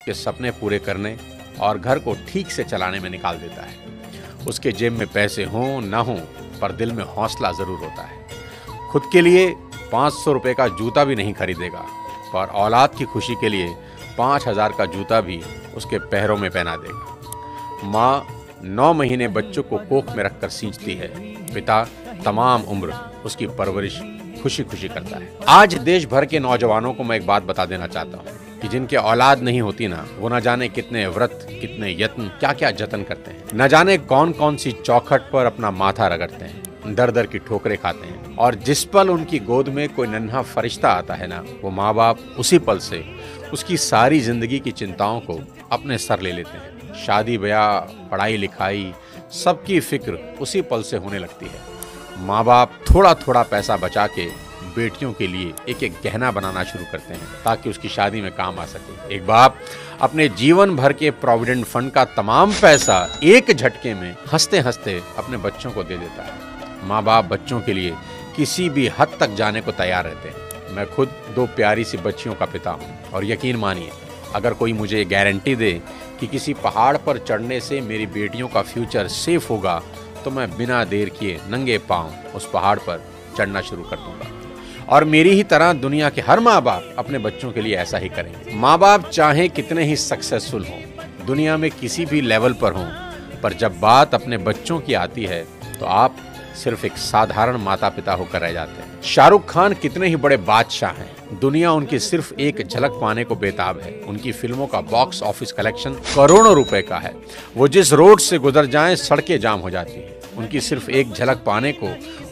के सपने पूरे करने और घर को ठीक से चलाने में निकाल देता है। उसके जेब में पैसे हों ना हों, पर दिल में हौसला जरूर होता है। खुद के लिए 500 रुपए का जूता भी नहीं खरीदेगा, पर औलाद की खुशी के लिए 5000 का जूता भी उसके पैरों में पहना देगा। माँ 9 महीने बच्चों को कोख में रखकर सींचती है, पिता तमाम उम्र उसकी परवरिश खुशी खुशी करता है। आज देश भर के नौजवानों को मैं एक बात बता देना चाहता हूँ कि जिनके औलाद नहीं होती ना, वो न जाने कितने व्रत, कितने यत्न, क्या क्या जतन करते हैं, न जाने कौन कौन सी चौखट पर अपना माथा रगड़ते हैं, दर दर की ठोकरें खाते हैं। और जिस पल उनकी गोद में कोई नन्हा फरिश्ता आता है ना, वो माँ बाप उसी पल से उसकी सारी जिंदगी की चिंताओं को अपने सर ले लेते हैं। शादी ब्याह, पढ़ाई लिखाई, सबकी फिक्र उसी पल से होने लगती है। माँ बाप थोड़ा थोड़ा पैसा बचा के बेटियों के लिए एक एक गहना बनाना शुरू करते हैं ताकि उसकी शादी में काम आ सके। एक बाप अपने जीवन भर के प्रोविडेंट फंड का तमाम पैसा एक झटके में हंसते हंसते अपने बच्चों को दे देता है। माँ बाप बच्चों के लिए किसी भी हद तक जाने को तैयार रहते हैं। मैं खुद 2 प्यारी सी बच्चियों का पिता हूँ और यकीन मानिए, अगर कोई मुझे गारंटी दे कि किसी पहाड़ पर चढ़ने से मेरी बेटियों का फ्यूचर सेफ होगा, तो मैं बिना देर किए नंगे पांव उस पहाड़ पर चढ़ना शुरू कर दूंगा। और मेरी ही तरह दुनिया के हर माँ बाप अपने बच्चों के लिए ऐसा ही करेंगे। माँ बाप चाहे कितने ही सक्सेसफुल हों, दुनिया में किसी भी लेवल पर हों, पर जब बात अपने बच्चों की आती है तो आप सिर्फ एक साधारण माता पिता होकर रह जाते हैं। शाहरुख खान कितने ही बड़े बादशाह हैं, दुनिया उनकी सिर्फ एक झलक पाने को बेताब है। उनकी फिल्मों का बॉक्स ऑफिस कलेक्शन करोड़ों रुपए का है। वो जिस रोड से गुजर जाएं सड़कें जाम हो जाती हैं। उनकी सिर्फ एक झलक पाने को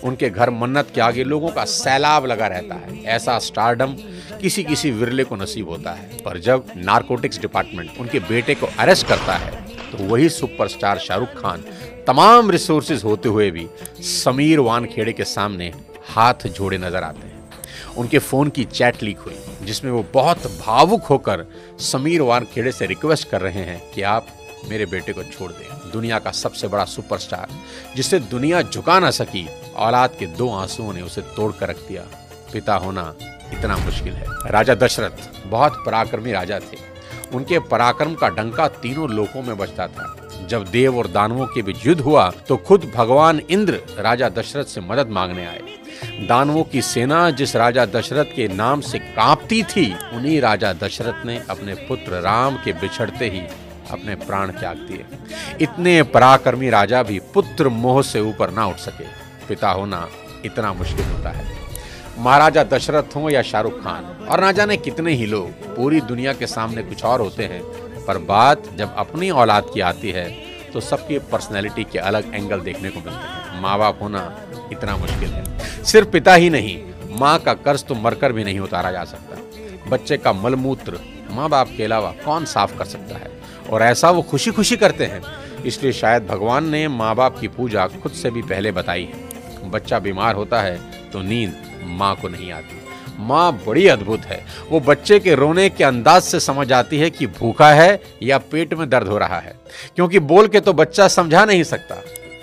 उनके घर मन्नत के आगे लोगों का सैलाब लगा रहता है। ऐसा स्टारडम किसी किसी विरले को नसीब होता है, पर जब नारकोटिक्स डिपार्टमेंट उनके बेटे को अरेस्ट करता है तो वही सुपरस्टार शाहरुख खान तमाम रिसोर्सेज होते हुए भी समीर वानखेड़े के सामने हाथ जोड़े नजर आते हैं। उनके फोन की चैट लीक हुई जिसमें वो बहुत भावुक होकर समीर वानखेड़े से रिक्वेस्ट कर रहे हैं कि आप मेरे बेटे को छोड़ दें। दुनिया का सबसे बड़ा सुपरस्टार जिसे दुनिया झुका ना सकी, औलाद के 2 आंसुओं ने उसे तोड़ कर रख दिया। पिता होना इतना मुश्किल है। राजा दशरथ बहुत पराक्रमी राजा थे। उनके पराक्रम का डंका तीनों लोकों में बजता था। जब देव और दानवों के बीच युद्ध हुआ तो खुद भगवान इंद्र राजा दशरथ से मदद मांगने आए। दानवों की सेना जिस राजा दशरथ के नाम से कांपती थी, उन्हीं राजा दशरथ ने अपने पुत्र राम के बिछड़ते ही अपने प्राण त्याग दिए। इतने पराक्रमी राजा भी पुत्र मोह से ऊपर ना उठ सके। पिता होना इतना मुश्किल होता है। महाराजा दशरथ हो या शाहरुख खान और ना जाने कितने ही लोग, पूरी दुनिया के सामने कुछ और होते हैं, पर बात जब अपनी औलाद की आती है तो सबकी पर्सनैलिटी के अलग एंगल देखने को मिलते हैं। माँ बाप होना इतना मुश्किल है। सिर्फ पिता ही नहीं, माँ का कर्ज तो मरकर भी नहीं उतारा जा सकता। बच्चे का मलमूत्र माँ बाप के अलावा कौन साफ कर सकता है, और ऐसा वो खुशी खुशी करते हैं। इसलिए शायद भगवान ने माँ बाप की पूजा खुद से भी पहले बताई है। बच्चा बीमार होता है तो नींद माँ को नहीं आती। माँ बड़ी अद्भुत है। वो बच्चे के रोने के अंदाज से समझ आती है कि भूखा है या पेट में दर्द हो रहा है, क्योंकि बोल के तो बच्चा समझा नहीं सकता।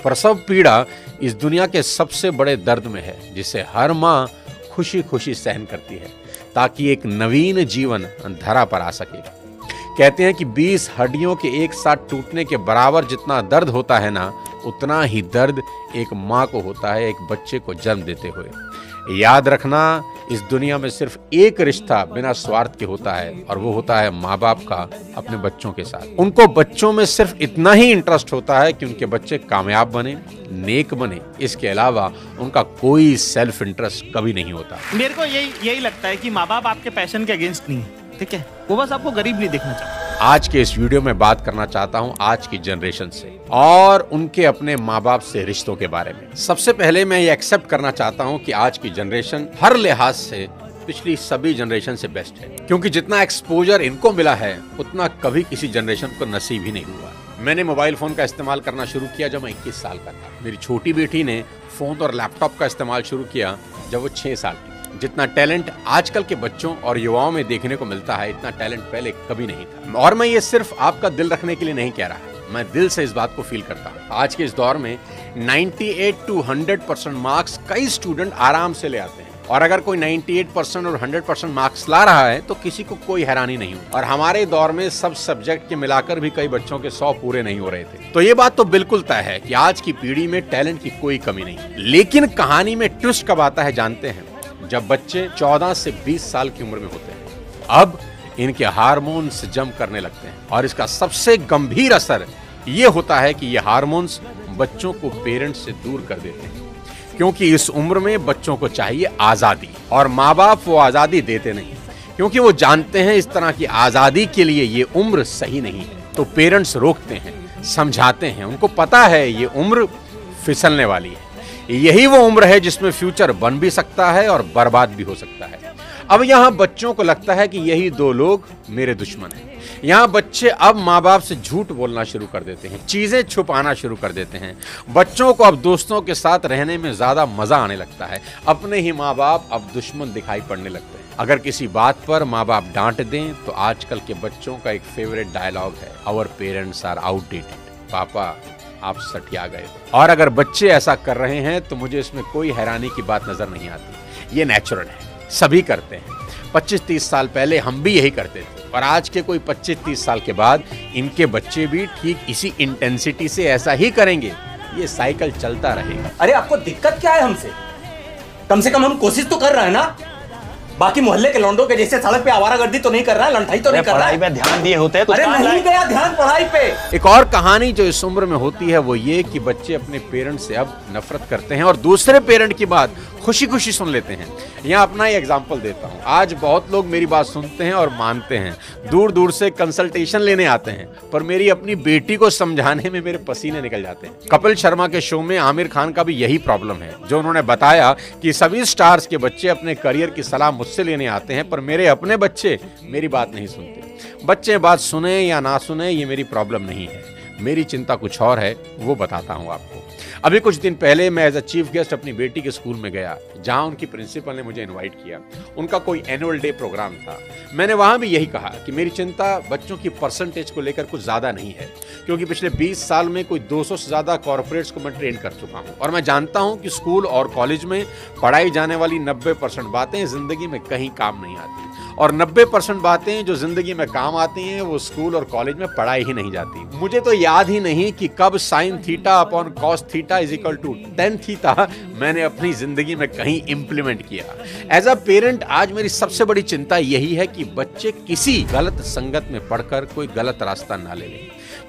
प्रसव पीड़ा इस दुनिया के सबसे बड़े दर्द में है, जिसे हर माँ खुशी खुशी सहन करती है ताकि एक नवीन जीवन धरा पर आ सके। कहते हैं कि 20 हड्डियों के एक साथ टूटने के बराबर जितना दर्द होता है ना, उतना ही दर्द एक माँ को होता है एक बच्चे को जन्म देते हुए। याद रखना, इस दुनिया में सिर्फ एक रिश्ता बिना स्वार्थ के होता है, और वो होता है माँ बाप का अपने बच्चों के साथ। उनको बच्चों में सिर्फ इतना ही इंटरेस्ट होता है कि उनके बच्चे कामयाब बने, नेक बने। इसके अलावा उनका कोई सेल्फ इंटरेस्ट कभी नहीं होता। मेरे को यही लगता है कि माँ बाप आपके पैशन के अगेंस्ट नहीं है, ठीक है? वो बस आपको गरीब नहीं देखना चाहता। आज के इस वीडियो में बात करना चाहता हूं आज की जनरेशन से और उनके अपने माँ बाप से रिश्तों के बारे में। सबसे पहले मैं ये एक्सेप्ट करना चाहता हूं कि आज की जनरेशन हर लिहाज से पिछली सभी जनरेशन से बेस्ट है, क्योंकि जितना एक्सपोजर इनको मिला है उतना कभी किसी जनरेशन को नसीब ही नहीं हुआ। मैंने मोबाइल फोन का इस्तेमाल करना शुरू किया जब मैं 21 साल का था। मेरी छोटी बेटी ने फोन और लैपटॉप का इस्तेमाल शुरू किया जब वो 6 साल की। जितना टैलेंट आजकल के बच्चों और युवाओं में देखने को मिलता है, इतना टैलेंट पहले कभी नहीं था। और मैं ये सिर्फ आपका दिल रखने के लिए नहीं कह रहा, मैं दिल से इस बात को फील करता हूँ। आज के इस दौर में 98 to 100% मार्क्स कई स्टूडेंट आराम से ले आते हैं, और अगर कोई 98% और 100% मार्क्स ला रहा है तो किसी को कोई हैरानी नहीं हुई। और हमारे दौर में सब सब्जेक्ट के मिलाकर भी कई बच्चों के 100 पूरे नहीं हो रहे थे। तो ये बात तो बिल्कुल तय है कि आज की पीढ़ी में टैलेंट की कोई कमी नहीं। लेकिन कहानी में ट्विस्ट कब आता है जानते हैं? जब बच्चे 14 से 20 साल की उम्र में होते हैं। अब इनके हार्मोन्स जम करने लगते हैं और इसका सबसे गंभीर असर ये होता है कि ये हार्मोन्स बच्चों को पेरेंट्स से दूर कर देते हैं, क्योंकि इस उम्र में बच्चों को चाहिए आजादी और माँ बाप वो आजादी देते नहीं, क्योंकि वो जानते हैं इस तरह की आजादी के लिए ये उम्र सही नहीं है। तो पेरेंट्स रोकते हैं, समझाते हैं, उनको पता है ये उम्र फिसलने वाली है, यही वो उम्र है जिसमें फ्यूचर बन भी सकता है और बर्बाद भी हो सकता है। अब यहाँ बच्चों को लगता है कि यही दो लोग मेरे दुश्मन हैं। यहाँ बच्चे अब माँ बाप से झूठ बोलना शुरू कर देते हैं, चीजें छुपाना शुरू कर देते हैं। बच्चों को अब दोस्तों के साथ रहने में ज्यादा मजा आने लगता है, अपने ही माँ बाप अब दुश्मन दिखाई पड़ने लगते हैं। अगर किसी बात पर माँ बाप डांट दें तो आजकल के बच्चों का एक फेवरेट डायलॉग है, आवर पेरेंट्स आर आउटडेटेड। पापा आप सटिया गए हो। और अगर बच्चे ऐसा कर रहे हैं तो मुझे इसमें कोई हैरानी की बात नजर नहीं आती। ये नेचुरल है, सभी करते हैं। 25-30 साल पहले हम भी यही करते थे और आज के कोई 25-30 साल के बाद इनके बच्चे भी ठीक इसी इंटेंसिटी से ऐसा ही करेंगे। ये साइकिल चलता रहेगा। अरे आपको दिक्कत क्या है हमसे? कम से कम हम कोशिश तो कर रहे हैं ना। बाकी मोहल्ले के लौंडों के जैसे सड़क पे आवारागर्दी तो नहीं कर रहा है, लंठाई तो नहीं कर रहा है। पढ़ाई पे ध्यान दिए होते तो अरे नहीं गया ध्यान पढ़ाई पे। एक और कहानी जो इस उम्र में होती है वो ये कि बच्चे अपने पेरेंट से अब नफरत करते हैं और दूसरे पेरेंट की बात खुशी खुशी सुन लेते हैं। यहाँ अपना ही एग्जाम्पल देता हूँ। आज बहुत लोग मेरी बात सुनते हैं और मानते हैं, दूर दूर से कंसल्टेशन लेने आते हैं, पर मेरी अपनी बेटी को समझाने में मेरे पसीने निकल जाते हैं। कपिल शर्मा के शो में आमिर खान का भी यही प्रॉब्लम है, जो उन्होंने बताया कि सभी स्टार्स के बच्चे अपने करियर की सलाह मुझसे लेने आते हैं, पर मेरे अपने बच्चे मेरी बात नहीं सुनते। बच्चे बात सुने या ना सुने ये मेरी प्रॉब्लम नहीं है, मेरी चिंता कुछ और है, वो बताता हूँ आपको। अभी कुछ दिन पहले मैं एज अ चीफ गेस्ट अपनी बेटी के स्कूल में गया, जहां उनकी प्रिंसिपल ने मुझे इनवाइट किया। उनका कोई एनुअल डे प्रोग्राम था। मैंने वहां भी यही कहा कि मेरी चिंता बच्चों की परसेंटेज को लेकर कुछ ज़्यादा नहीं है, क्योंकि पिछले 20 साल में कोई 200 से ज़्यादा कॉर्पोरेट्स को मैं ट्रेन कर चुका हूं और मैं जानता हूं कि स्कूल और कॉलेज में पढ़ाई जाने वाली 90% बातें ज़िंदगी में कहीं काम नहीं आती और 90% बातें जो ज़िंदगी में काम आती हैं वो स्कूल और कॉलेज में पढ़ाई ही नहीं जाती। मुझे तो याद ही नहीं कि कब sine theta upon cos theta is equal to tan theta मैंने अपनी जिंदगी में कहीं इंप्लीमेंट किया। एज अ पेरेंट आज मेरी सबसे बड़ी चिंता यही है कि बच्चे किसी गलत संगत में पढ़कर कोई गलत रास्ता ना ले लें,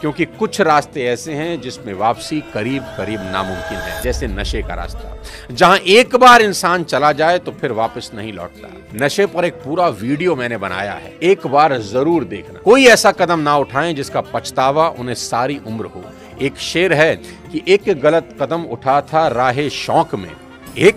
क्योंकि कुछ रास्ते ऐसे हैं जिसमें वापसी करीब करीब नामुमकिन है, जैसे नशे का रास्ता, जहां एक बार इंसान चला जाए तो फिर वापस नहीं लौटता। नशे पर एक पूरा वीडियो मैंने बनाया है, एक बार जरूर देखना। कोई ऐसा कदम ना उठाएं जिसका पछतावा उन्हें सारी उम्र हो। एक शेर है कि एक गलत कदम उठा था राहे शौक में, एक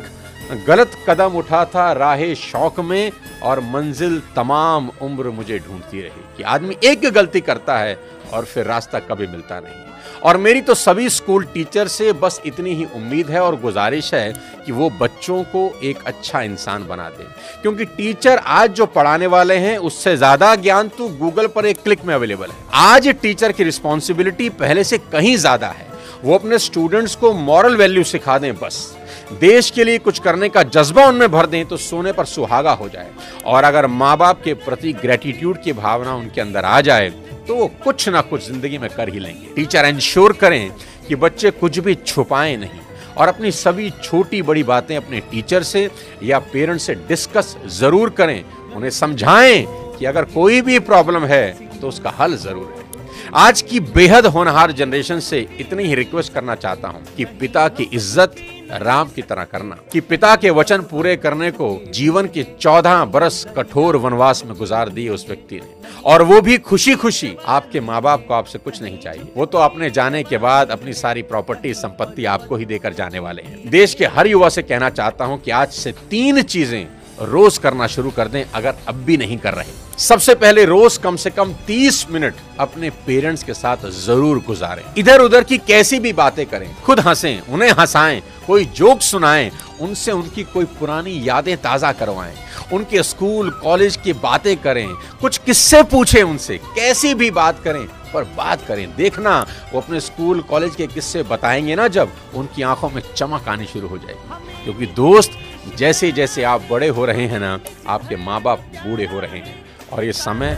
गलत कदम उठा था राहे शौक में और मंजिल तमाम उम्र मुझे ढूंढती रही। कि आदमी एक गलती करता है और फिर रास्ता कभी मिलता नहीं। और मेरी तो सभी स्कूल टीचर से बस इतनी ही उम्मीद है और गुजारिश है कि वो बच्चों को एक अच्छा इंसान बना दें, क्योंकि टीचर आज जो पढ़ाने वाले हैं उससे ज्यादा ज्ञान तो गूगल पर एक क्लिक में अवेलेबल है। आज टीचर की रिस्पॉन्सिबिलिटी पहले से कहीं ज्यादा है। वो अपने स्टूडेंट्स को मॉरल वैल्यू सिखा दें, बस देश के लिए कुछ करने का जज्बा उनमें भर दें तो सोने पर सुहागा हो जाए। और अगर माँ बाप के प्रति ग्रेटिट्यूड की भावना उनके अंदर आ जाए तो वो कुछ ना कुछ जिंदगी में कर ही लेंगे। टीचर इंश्योर करें कि बच्चे कुछ भी छुपाएं नहीं और अपनी सभी छोटी बड़ी बातें अपने टीचर से या पेरेंट्स से डिस्कस जरूर करें। उन्हें समझाएं कि अगर कोई भी प्रॉब्लम है तो उसका हल जरूर है। आज की बेहद होनहार जनरेशन से इतनी ही रिक्वेस्ट करना चाहता हूं कि पिता की इज्जत राम की तरह करना, कि पिता के वचन पूरे करने को जीवन के 14 बरस कठोर वनवास में गुजार दिए उस व्यक्ति ने, और वो भी खुशी खुशी। आपके माँ बाप को आपसे कुछ नहीं चाहिए, वो तो अपने जाने के बाद अपनी सारी प्रॉपर्टी संपत्ति आपको ही देकर जाने वाले हैं। देश के हर युवा से कहना चाहता हूं कि आज से 3 चीजें रोज करना शुरू कर दें, अगर अब भी नहीं कर रहे। सबसे पहले रोज कम से कम 30 मिनट अपने पेरेंट्स के साथ जरूर गुजारें। इधर उधर की कैसी भी बातें करें, खुद हंसें, उन्हें हंसाएं, कोई जोक सुनाएं, उनसे उनकी कोई पुरानी यादें ताजा करवाएं, उनके स्कूल कॉलेज की बातें करें, कुछ किस्से पूछें उनसे, कैसी भी बात करें पर बात करें। देखना वो अपने स्कूल कॉलेज के किस्से बताएंगे ना, जब उनकी आंखों में चमक आनी शुरू हो जाएगी, क्योंकि दोस्त जैसे जैसे आप बड़े हो रहे हैं ना, आपके माँ बाप बूढ़े हो रहे हैं और ये समय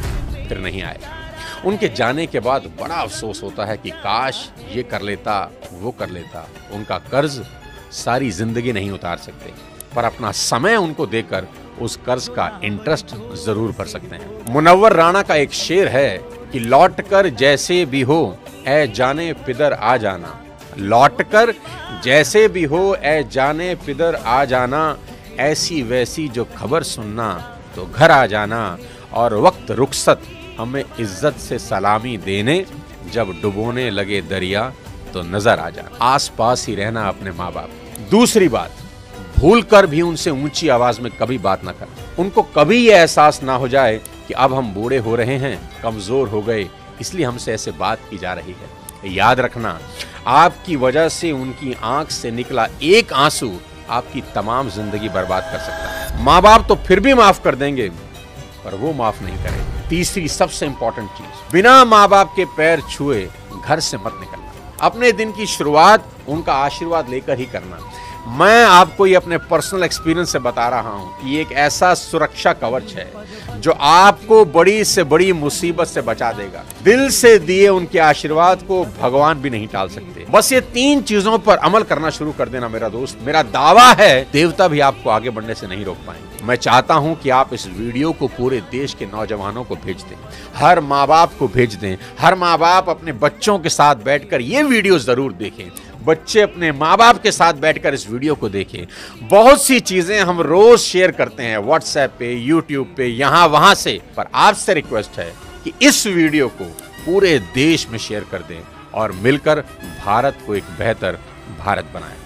फिर नहीं आएगा। उनके जाने के बाद बड़ा अफसोस होता है कि काश ये कर लेता, वो कर लेता। उनका कर्ज सारी जिंदगी नहीं उतार सकते, पर अपना समय उनको देकर उस कर्ज का इंटरेस्ट जरूर भर सकते हैं। मुनव्वर राणा का एक शेर है कि लौट कर जैसे भी हो ऐ जाने पिदर आ जाना, लौट कर जैसे भी हो ऐ जाने पिदर आ जाना, ऐसी वैसी जो खबर सुनना तो घर आ जाना, और वक्त रुखसत हमें इज्जत से सलामी देने, जब डुबोने लगे दरिया तो नजर आ जाना। आस पास ही रहना अपने माँ बाप। दूसरी बात, भूल कर भी उनसे ऊंची आवाज में कभी बात ना करना। उनको कभी ये एहसास ना हो जाए कि अब हम बूढ़े हो रहे हैं, कमजोर हो गए, इसलिए हमसे ऐसे बात की जा रही है। याद रखना, आपकी वजह से उनकी आंख से निकला एक आंसू आपकी तमाम जिंदगी बर्बाद कर सकता है। माँ बाप तो फिर भी माफ कर देंगे, पर वो माफ नहीं करेंगे। तीसरी सबसे इंपॉर्टेंट चीज, बिना माँ बाप के पैर छुए घर से मत निकलना। अपने दिन की शुरुआत उनका आशीर्वाद लेकर ही करना। मैं आपको ये अपने पर्सनल एक्सपीरियंस से बता रहा हूं कि ये एक ऐसा सुरक्षा कवच है जो आपको बड़ी से बड़ी मुसीबत से बचा देगा। दिल से दिए उनके आशीर्वाद को भगवान भी नहीं टाल सकते। बस ये 3 चीजों पर अमल करना शुरू कर देना मेरा दोस्त। मेरा दावा है देवता भी आपको आगे बढ़ने से नहीं रोक पाएंगे। मैं चाहता हूं कि आप इस वीडियो को पूरे देश के नौजवानों को भेज दें, हर माँ बाप को भेज दें। हर माँ बाप अपने बच्चों के साथ बैठकर ये वीडियो जरूर देखें। बच्चे अपने माँ बाप के साथ बैठकर इस वीडियो को देखें। बहुत सी चीजें हम रोज शेयर करते हैं व्हाट्सएप पे, यूट्यूब पे, यहाँ वहां से, पर आपसे रिक्वेस्ट है कि इस वीडियो को पूरे देश में शेयर कर दें और मिलकर भारत को एक बेहतर भारत बनाएं।